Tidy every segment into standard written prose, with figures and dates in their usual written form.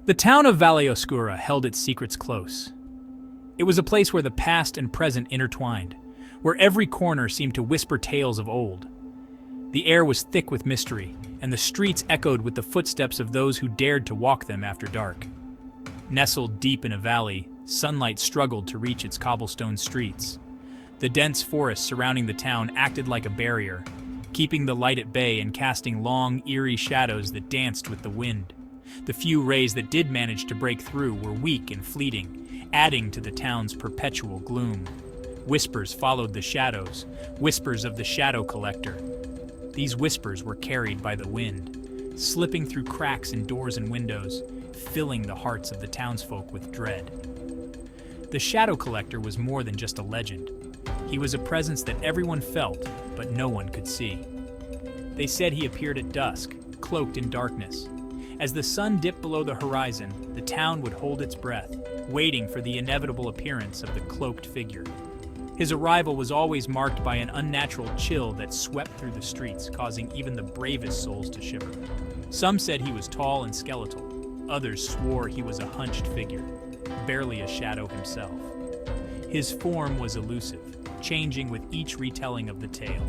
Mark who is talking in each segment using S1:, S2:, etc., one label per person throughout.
S1: The town of Valleoscura held its secrets close. It was a place where the past and present intertwined, where every corner seemed to whisper tales of old. The air was thick with mystery, and the streets echoed with the footsteps of those who dared to walk them after dark. Nestled deep in a valley, sunlight struggled to reach its cobblestone streets. The dense forest surrounding the town acted like a barrier, keeping the light at bay and casting long, eerie shadows that danced with the wind. The few rays that did manage to break through were weak and fleeting, adding to the town's perpetual gloom. Whispers followed the shadows, whispers of the shadow collector. These whispers were carried by the wind, slipping through cracks in doors and windows, filling the hearts of the townsfolk with dread. The shadow collector was more than just a legend. He was a presence that everyone felt, but no one could see. They said he appeared at dusk, cloaked in darkness. As the sun dipped below the horizon, the town would hold its breath, waiting for the inevitable appearance of the cloaked figure. His arrival was always marked by an unnatural chill that swept through the streets, causing even the bravest souls to shiver. Some said he was tall and skeletal. Others swore he was a hunched figure, barely a shadow himself. His form was elusive, changing with each retelling of the tale.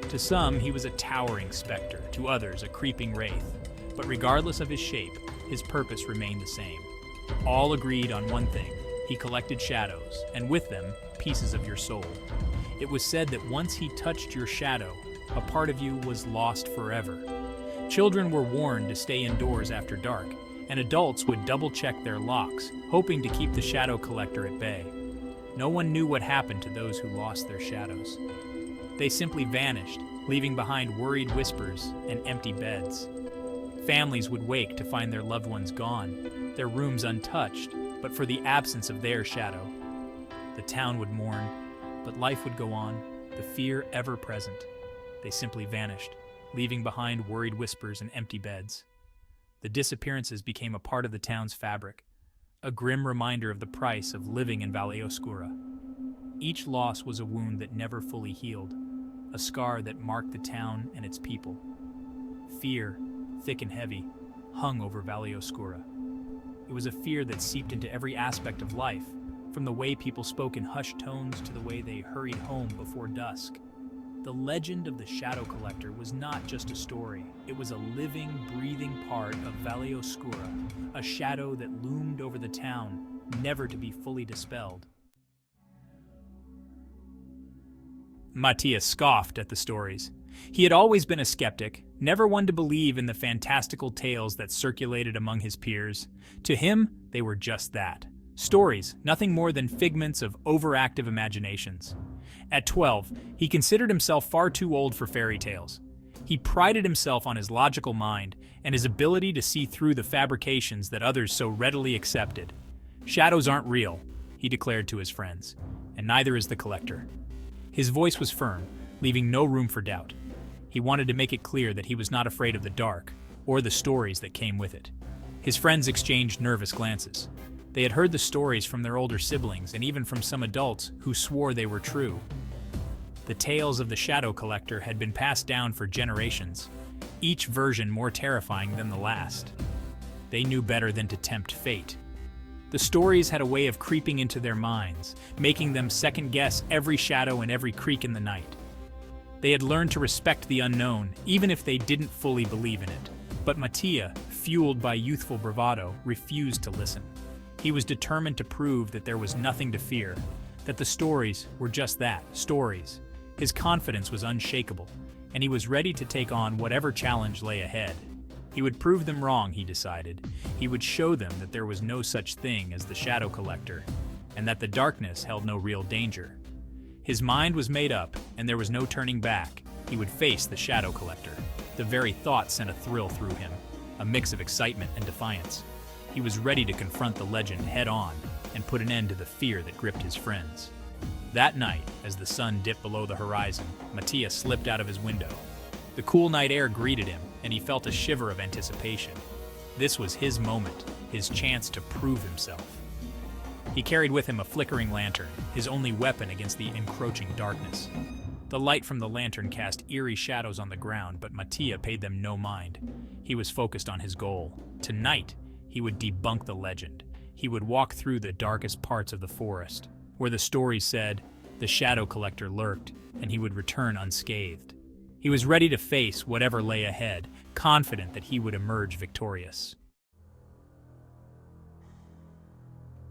S1: To some, he was a towering specter, to others, a creeping wraith. But regardless of his shape, his purpose remained the same. All agreed on one thing: he collected shadows, and with them, pieces of your soul. It was said that once he touched your shadow, a part of you was lost forever. Children were warned to stay indoors after dark, and adults would double-check their locks, hoping to keep the shadow collector at bay. No one knew what happened to those who lost their shadows. They simply vanished, leaving behind worried whispers and empty beds. Families would wake to find their loved ones gone, their rooms untouched, but for the absence of their shadow. The town would mourn, but life would go on, the fear ever present. They simply vanished, leaving behind worried whispers and empty beds. The disappearances became a part of the town's fabric, a grim reminder of the price of living in Valleoscura. Each loss was a wound that never fully healed, a scar that marked the town and its people. Fear, thick and heavy, hung over Valleoscura. It was a fear that seeped into every aspect of life, from the way people spoke in hushed tones to the way they hurried home before dusk. The legend of the shadow collector was not just a story. It was a living, breathing part of Valleoscura, a shadow that loomed over the town, never to be fully dispelled. Mattia scoffed at the stories. He had always been a skeptic, never one to believe in the fantastical tales that circulated among his peers. To him, they were just that. Stories, nothing more than figments of overactive imaginations. At 12, he considered himself far too old for fairy tales. He prided himself on his logical mind and his ability to see through the fabrications that others so readily accepted. "Shadows aren't real," he declared to his friends, "and neither is the collector." His voice was firm, leaving no room for doubt. He wanted to make it clear that he was not afraid of the dark, or the stories that came with it. His friends exchanged nervous glances. They had heard the stories from their older siblings and even from some adults who swore they were true. The tales of the shadow collector had been passed down for generations, each version more terrifying than the last. They knew better than to tempt fate. The stories had a way of creeping into their minds, making them second-guess every shadow and every creak in the night. They had learned to respect the unknown, even if they didn't fully believe in it. But Mattia, fueled by youthful bravado, refused to listen. He was determined to prove that there was nothing to fear, that the stories were just that, stories. His confidence was unshakable, and he was ready to take on whatever challenge lay ahead. He would prove them wrong, he decided. He would show them that there was no such thing as the shadow collector, and that the darkness held no real danger. His mind was made up, and there was no turning back. He would face the shadow collector. The very thought sent a thrill through him, a mix of excitement and defiance. He was ready to confront the legend head-on and put an end to the fear that gripped his friends. That night, as the sun dipped below the horizon, Mattia slipped out of his window. The cool night air greeted him, and he felt a shiver of anticipation. This was his moment, his chance to prove himself. He carried with him a flickering lantern, his only weapon against the encroaching darkness. The light from the lantern cast eerie shadows on the ground, but Mattia paid them no mind. He was focused on his goal. Tonight, he would debunk the legend. He would walk through the darkest parts of the forest, where the stories said the shadow collector lurked, and he would return unscathed. He was ready to face whatever lay ahead, confident that he would emerge victorious.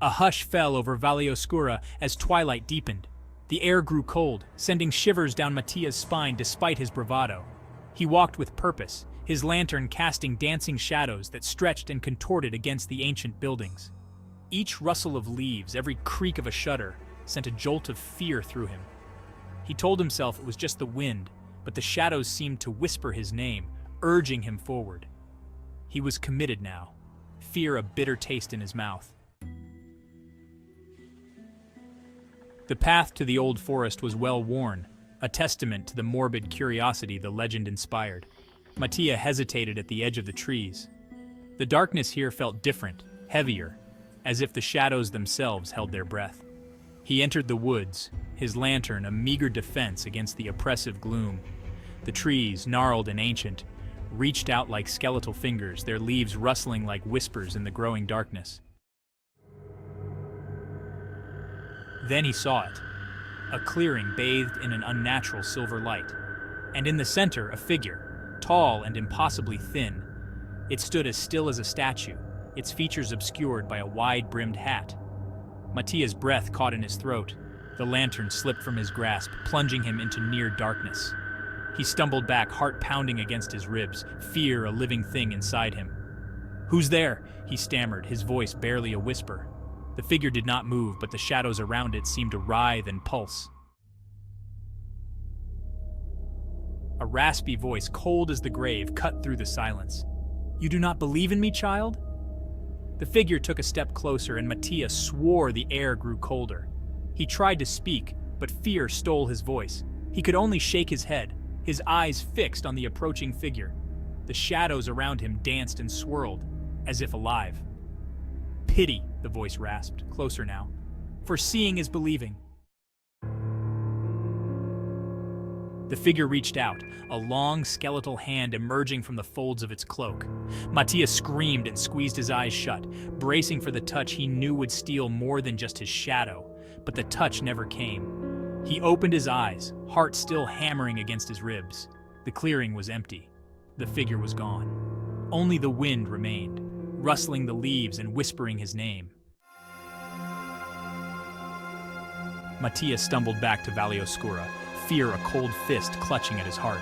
S1: A hush fell over Valleoscura as twilight deepened. The air grew cold, sending shivers down Mattia's spine despite his bravado. He walked with purpose, his lantern casting dancing shadows that stretched and contorted against the ancient buildings. Each rustle of leaves, every creak of a shutter, sent a jolt of fear through him. He told himself it was just the wind, but the shadows seemed to whisper his name, urging him forward. He was committed now, fear a bitter taste in his mouth. The path to the old forest was well worn, a testament to the morbid curiosity the legend inspired. Mattia hesitated at the edge of the trees. The darkness here felt different, heavier, as if the shadows themselves held their breath. He entered the woods, his lantern a meager defense against the oppressive gloom. The trees, gnarled and ancient, reached out like skeletal fingers, their leaves rustling like whispers in the growing darkness. Then he saw it, a clearing bathed in an unnatural silver light, and in the center a figure, tall and impossibly thin. It stood as still as a statue, its features obscured by a wide-brimmed hat. Mattia's breath caught in his throat. The lantern slipped from his grasp, plunging him into near darkness. He stumbled back, heart pounding against his ribs, fear a living thing inside him. "Who's there?" he stammered, his voice barely a whisper. The figure did not move, but the shadows around it seemed to writhe and pulse. A raspy voice, cold as the grave, cut through the silence. "You do not believe in me, child?" The figure took a step closer, and Mattia swore the air grew colder. He tried to speak, but fear stole his voice. He could only shake his head, his eyes fixed on the approaching figure. The shadows around him danced and swirled, as if alive. "Pity," the voice rasped, closer now. "For seeing is believing." The figure reached out, a long skeletal hand emerging from the folds of its cloak. Mattia screamed and squeezed his eyes shut, bracing for the touch he knew would steal more than just his shadow, but the touch never came. He opened his eyes, heart still hammering against his ribs. The clearing was empty. The figure was gone. Only the wind remained, rustling the leaves and whispering his name. Mattia stumbled back to Valleoscura, fear a cold fist clutching at his heart.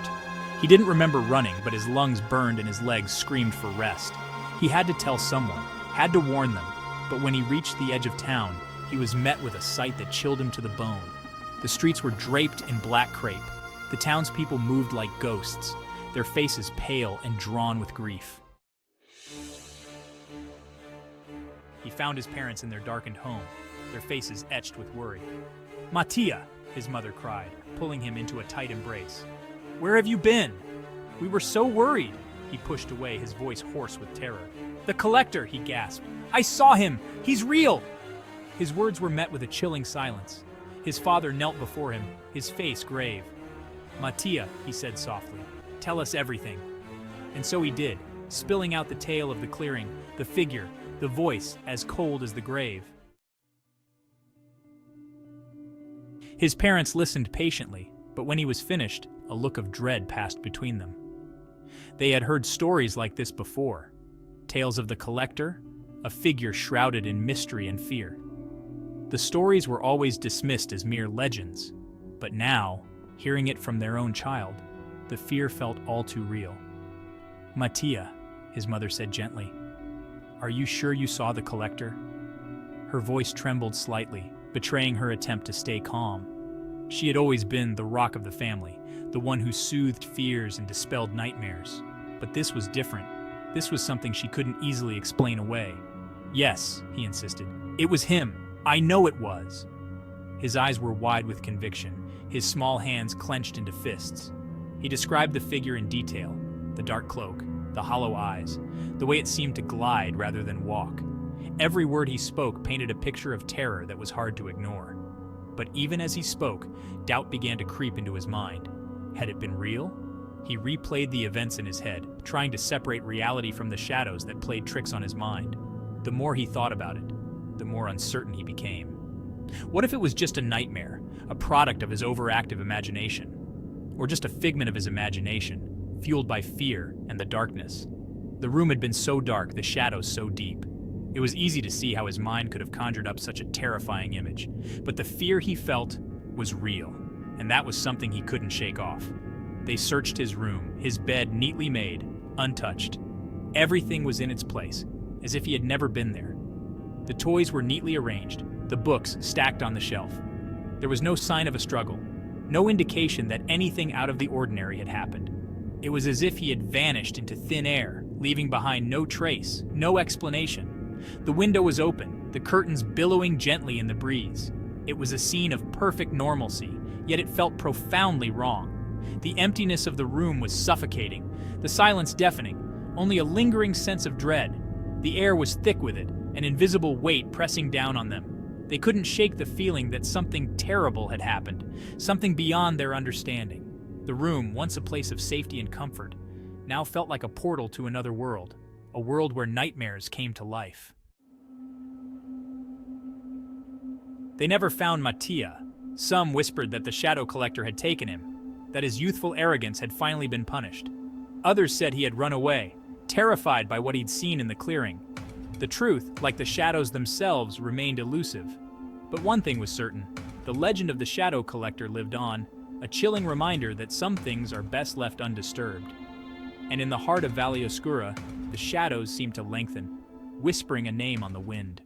S1: He didn't remember running, but his lungs burned and his legs screamed for rest. He had to tell someone, had to warn them, but when he reached the edge of town, he was met with a sight that chilled him to the bone. The streets were draped in black crepe. The townspeople moved like ghosts, their faces pale and drawn with grief. He found his parents in their darkened home, their faces etched with worry. "Mattia!" his mother cried, pulling him into a tight embrace. "Where have you been? We were so worried." He pushed away, his voice hoarse with terror. "The collector!" he gasped. "I saw him! He's real!" His words were met with a chilling silence. His father knelt before him, his face grave. "Mattia," he said softly, "tell us everything." And so he did, spilling out the tale of the clearing, the figure, the voice as cold as the grave. His parents listened patiently, but when he was finished, a look of dread passed between them. They had heard stories like this before, tales of the collector, a figure shrouded in mystery and fear. The stories were always dismissed as mere legends, but now, hearing it from their own child, the fear felt all too real. "Mattia," his mother said gently, "are you sure you saw the collector?" Her voice trembled slightly, betraying her attempt to stay calm. She had always been the rock of the family, the one who soothed fears and dispelled nightmares. But this was different. This was something she couldn't easily explain away. "Yes," he insisted. "It was him. I know it was." His eyes were wide with conviction, his small hands clenched into fists. He described the figure in detail, the dark cloak, the hollow eyes, the way it seemed to glide rather than walk. Every word he spoke painted a picture of terror that was hard to ignore. But even as he spoke, doubt began to creep into his mind. Had it been real? He replayed the events in his head, trying to separate reality from the shadows that played tricks on his mind. The more he thought about it, the more uncertain he became. What if it was just a nightmare, a product of his overactive imagination? Or just a figment of his imagination, fueled by fear and the darkness? The room had been so dark, the shadows so deep. It was easy to see how his mind could have conjured up such a terrifying image. But the fear he felt was real, and that was something he couldn't shake off. They searched his room, his bed neatly made, untouched. Everything was in its place, as if he had never been there. The toys were neatly arranged, the books stacked on the shelf. There was no sign of a struggle, no indication that anything out of the ordinary had happened. It was as if he had vanished into thin air, leaving behind no trace, no explanation. The window was open, the curtains billowing gently in the breeze. It was a scene of perfect normalcy, yet it felt profoundly wrong. The emptiness of the room was suffocating, the silence deafening, only a lingering sense of dread. The air was thick with it, an invisible weight pressing down on them. They couldn't shake the feeling that something terrible had happened, something beyond their understanding. The room, once a place of safety and comfort, now felt like a portal to another world, a world where nightmares came to life. They never found Mattia. Some whispered that the shadow collector had taken him, that his youthful arrogance had finally been punished. Others said he had run away, terrified by what he'd seen in the clearing. The truth, like the shadows themselves, remained elusive. But one thing was certain: the legend of the shadow collector lived on, a chilling reminder that some things are best left undisturbed. And in the heart of Valleoscura, the shadows seemed to lengthen, whispering a name on the wind.